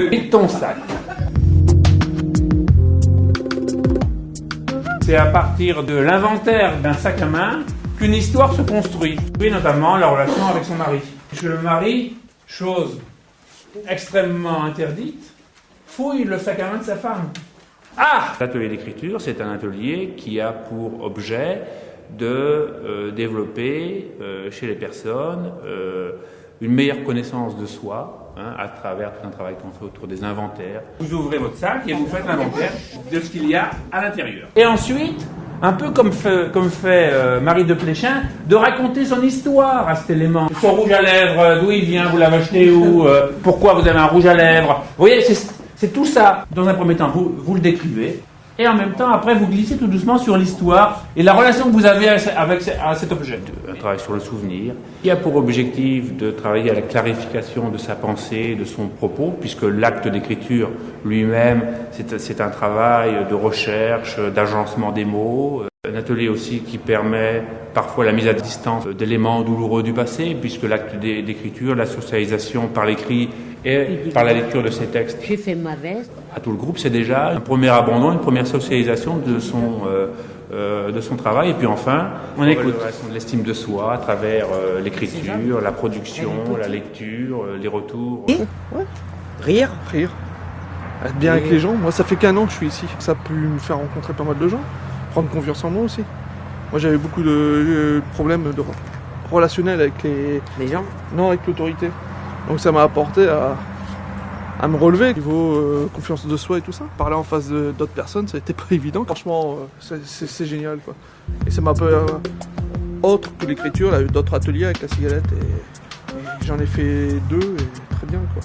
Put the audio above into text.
Vide ton sac. C'est à partir de l'inventaire d'un sac à main qu'une histoire se construit. Et notamment la relation avec son mari. Puisque le mari, chose extrêmement interdite, fouille le sac à main de sa femme. Ah! L'atelier d'écriture, c'est un atelier qui a pour objet de développer chez les personnes une meilleure connaissance de soi, à travers tout un travail qu'on fait autour des inventaires. Vous ouvrez votre sac et vous faites l'inventaire de ce qu'il y a à l'intérieur. Et ensuite, un peu comme fait Marie de Pléchin, de raconter son histoire à cet élément. Son rouge à lèvres, d'où il vient, vous l'avez acheté où, pourquoi vous avez un rouge à lèvres. Vous voyez, c'est tout ça. Dans un premier temps, vous le décrivez. Et en même temps, après, vous glissez tout doucement sur l'histoire et la relation que vous avez avec cet objet. Un travail sur le souvenir, qui a pour objectif de travailler à la clarification de sa pensée, de son propos, puisque l'acte d'écriture lui-même, c'est un travail de recherche, d'agencement des mots. Un atelier aussi qui permet parfois la mise à distance d'éléments douloureux du passé, puisque l'acte d'écriture, la socialisation par l'écrit et par la lecture de ces textes. J'ai fait ma veste. À tout le groupe, c'est déjà un premier abandon, une première socialisation de son travail. Et puis enfin, on écoute de l'estime de soi à travers l'écriture, la production, la lecture, les retours. Ouais. Rire. Être bien avec les gens. Moi, ça fait qu'1 an que je suis ici. Ça a pu me faire rencontrer pas mal de gens. Prendre confiance en moi aussi. Moi, j'avais beaucoup de problèmes relationnels avec Les gens. Non, avec l'autorité. Donc ça m'a apporté à me relever niveau confiance de soi et tout ça. Parler en face d'autres personnes, ça n'était pas évident. Franchement, c'est génial, quoi. Et ça m'a un peu autre que l'écriture, là, d'autres ateliers avec la cigarette et j'en ai fait 2 et très bien, quoi.